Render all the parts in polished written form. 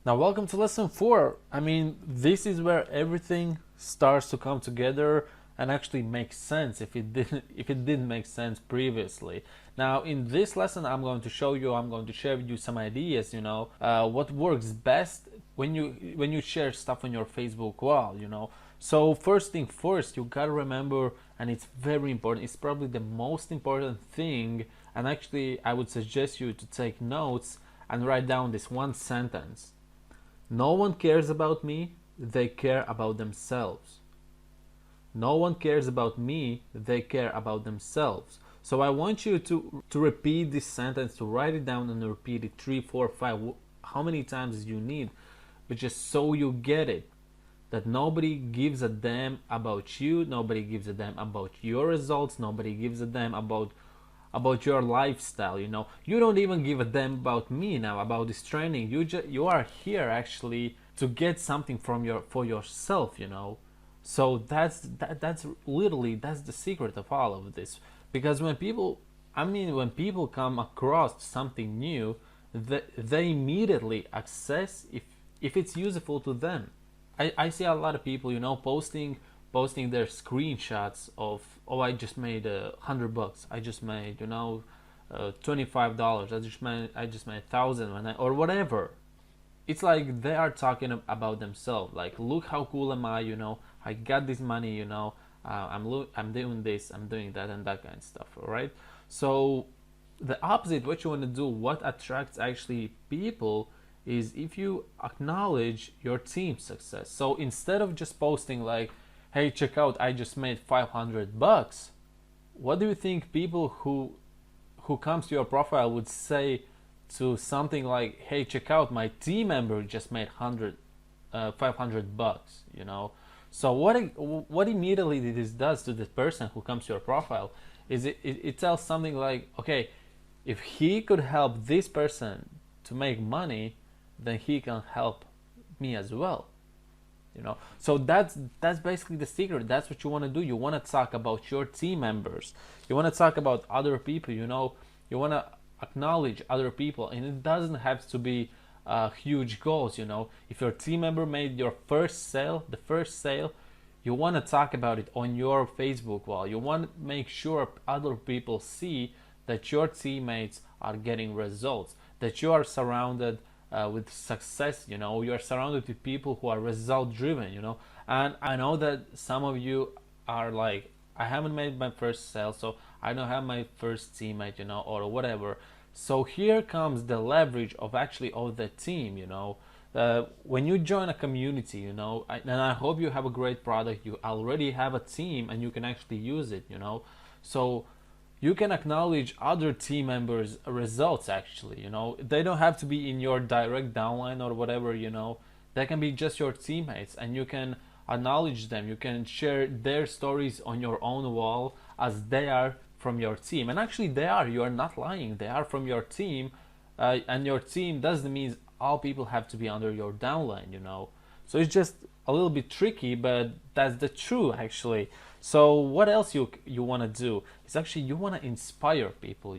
Now, welcome to lesson 4. I mean, this is where everything starts to come together and actually make sense if it didn't make sense previously. Now, in this lesson, I'm going to share with you some ideas, what works best when you share stuff on your Facebook wall. So first thing first, you gotta remember, and it's very important. It's probably the most important thing, and actually, I would suggest you to take notes and write down this one sentence. No one cares about me, they care about themselves. No one cares about me, they care about themselves. So I want you to repeat this sentence, to write it down and repeat it 3, 4, 5, how many times you need, but just so you get it. That nobody gives a damn about you, nobody gives a damn about your results, nobody gives a damn about your lifestyle. You don't even give a damn about me now, about this training. You are here actually to get something for yourself. So that's literally, that's the secret of all of this. Because when people come across something new, they immediately assess if it's useful to them. I see a lot of people, posting their screenshots of, oh, I just made $100. I just made, $25. I just made 1,000 or whatever. It's like they are talking about themselves. Like, look how cool am I? I got this money. I'm doing this, I'm doing that, and that kind of stuff. All right. So the opposite, what you want to do, what attracts actually people, is if you acknowledge your team's success. So instead of just posting like, hey, check out, I just made $500, what do you think people who comes to your profile would say to something like, hey, check out, my team member just made $500? So what immediately this does to the person who comes to your profile is it tells something like, okay, if he could help this person to make money, then he can help me as well. So that's basically the secret. That's what you want to do. You want to talk about your team members, you want to talk about other people. You want to acknowledge other people, and it doesn't have to be huge goals. If your team member made your the first sale, you want to talk about it on your Facebook wall. You want to make sure other people see that your teammates are getting results, that you are surrounded with success. You are surrounded with people who are result driven. And I know that some of you are like, I haven't made my first sale, so I don't have my first teammate, or whatever. So here comes the leverage of the team. When you join a community, and I hope you have a great product, you already have a team and you can actually use it. So you can acknowledge other team members' results. Actually, they don't have to be in your direct downline or whatever. They can be just your teammates, and you can acknowledge them. You can share their stories on your own wall as they are from your team. And actually, they are. You are not lying. They are from your team, and your team doesn't mean all people have to be under your downline. So it's just a little bit tricky, but that's the truth actually. So what else you want to do is actually you want to inspire people.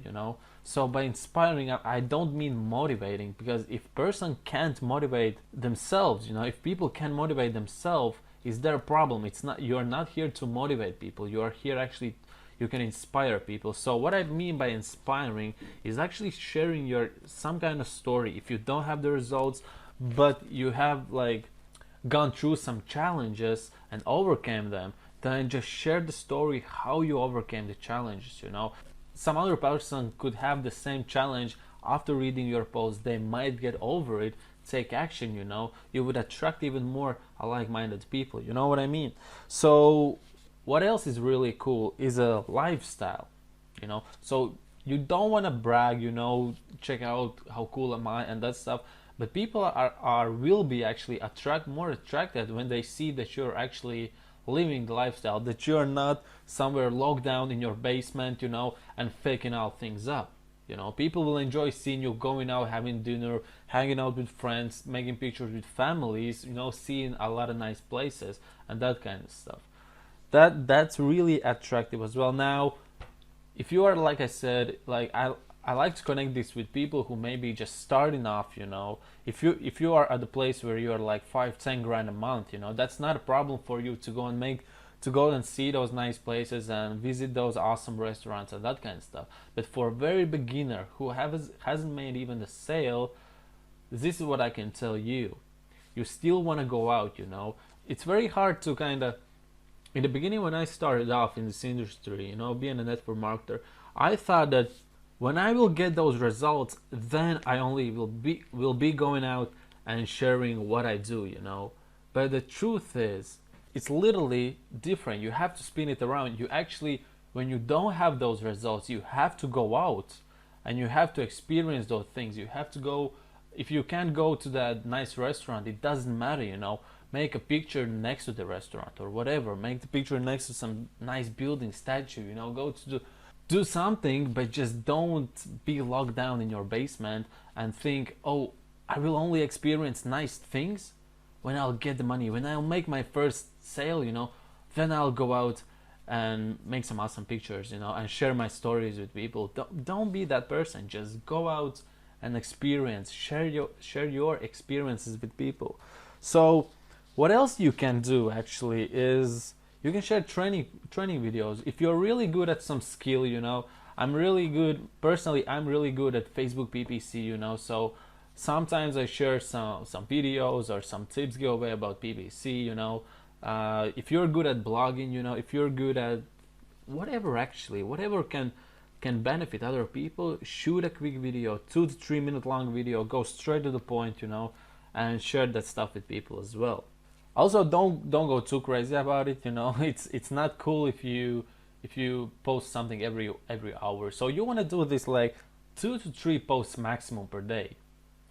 So by inspiring, I don't mean motivating, because if person can't motivate themselves, if people can't motivate themselves, it's their problem. It's not, you're not here to motivate people. You are here actually, you can inspire people. So what I mean by inspiring is actually sharing some kind of story. If you don't have the results, but you have like gone through some challenges and overcame them, then just share the story how you overcame the challenges. Some other person could have the same challenge. After reading your post, they might get over it, take action. You would attract even more like-minded people. You know what I mean? So what else is really cool is a lifestyle. So you don't want to brag, check out how cool am I and that stuff, but people will be actually more attracted when they see that you're actually living the lifestyle, that you're not somewhere locked down in your basement, and faking all things up. People will enjoy seeing you going out, having dinner, hanging out with friends, making pictures with families, seeing a lot of nice places and that kind of stuff. That's really attractive as well. Now, if you are, like I said, like I like to connect this with people who may be just starting off, you know. If you are at the place where you are like 5-10 grand a month, you know, that's not a problem for you to go and see those nice places and visit those awesome restaurants and that kind of stuff. But for a very beginner who hasn't made even a sale, this is what I can tell you. You still want to go out, you know. It's very hard to kind of, in the beginning when I started off in this industry, you know, being a network marketer, I thought that when I will get those results, then I only will be going out and sharing what I do, you know. But the truth is, it's literally different. You have to spin it around. You actually, when you don't have those results, you have to go out and you have to experience those things. You have to go. If you can't go to that nice restaurant, it doesn't matter, you know. Make a picture next to the restaurant or whatever. Make the picture next to some nice building, statue, you know. Go to do something, but just don't be locked down in your basement and think, oh, I will only experience nice things when I'll get the money, when I'll make my first sale, you know, then I'll go out and make some awesome pictures, you know, and share my stories with people. Don't be that person. Just go out and experience, share your experiences with people. So what else you can do actually is you can share training videos. If you're really good at some skill, you know, I'm really good at Facebook PPC, you know, so sometimes I share some videos or some tips go away about PPC, you know. If you're good at blogging, you know, if you're good at whatever can benefit other people, shoot a quick video, 2 to 3 minute long video, go straight to the point, you know, and share that stuff with people as well. Also, don't go too crazy about it, you know. It's not cool if you post something every hour. So you want to do this like 2 to 3 posts maximum per day,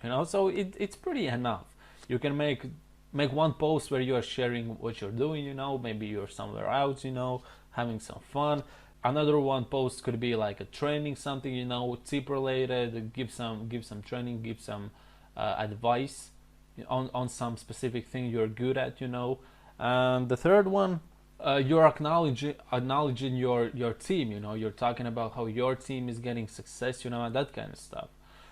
you know. So it's pretty enough. You can make one post where you are sharing what you're doing, you know. Maybe you're somewhere out, you know, having some fun. Another one post could be like a training, something, you know, tip related. Give some training, give some advice on some specific thing you're good at, you know. And the third one, you're acknowledging your team, you know. You're talking about how your team is getting success, you know, and that kind of stuff.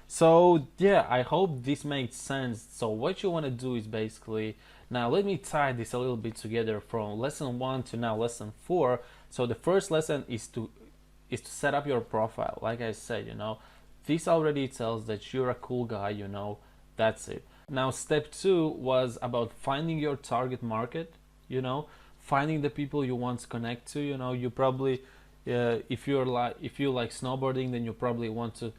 So yeah, I hope this makes sense. So what you want to do is basically, now let me tie this a little bit together from lesson 1 to now lesson 4. So the first lesson is to set up your profile. Like I said, you know, this already tells that you're a cool guy, you know. That's it. Now step 2 was about finding your target market, you know, finding the people you want to connect to, you know. You probably if you like snowboarding, then you probably want to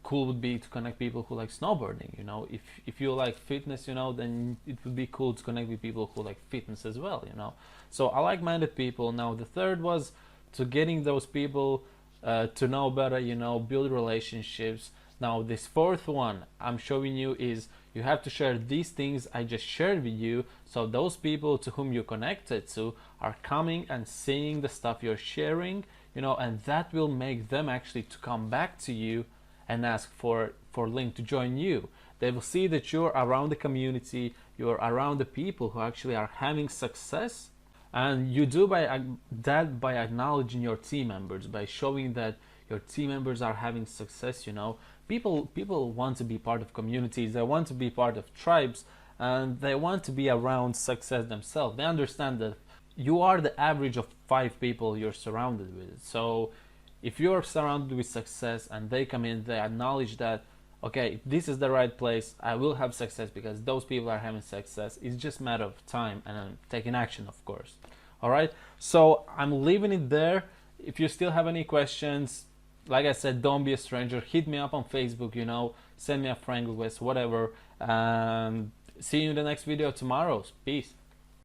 cool would be to connect people who like snowboarding, you know. If you like fitness, you know, then it would be cool to connect with people who like fitness as well, you know. So I like-minded people. Now the third was to getting those people to know better, you know, build relationships. Now this fourth one I'm showing you is you have to share these things I just shared with you, so those people to whom you connected to are coming and seeing the stuff you're sharing, you know, and that will make them actually to come back to you and ask for link to join you. They will see that you're around the community, you're around the people who actually are having success, and you do that by acknowledging your team members, by showing that your team members are having success, you know. People want to be part of communities, they want to be part of tribes, and they want to be around success themselves. They understand that you are the average of 5 people you're surrounded with. So if you're surrounded with success and they come in, they acknowledge that, okay, this is the right place, I will have success because those people are having success. It's just a matter of time and taking action, of course. All right, so I'm leaving it there. If you still have any questions, like I said, don't be a stranger. Hit me up on Facebook, you know, send me a friend request, whatever. See you in the next video tomorrow. Peace.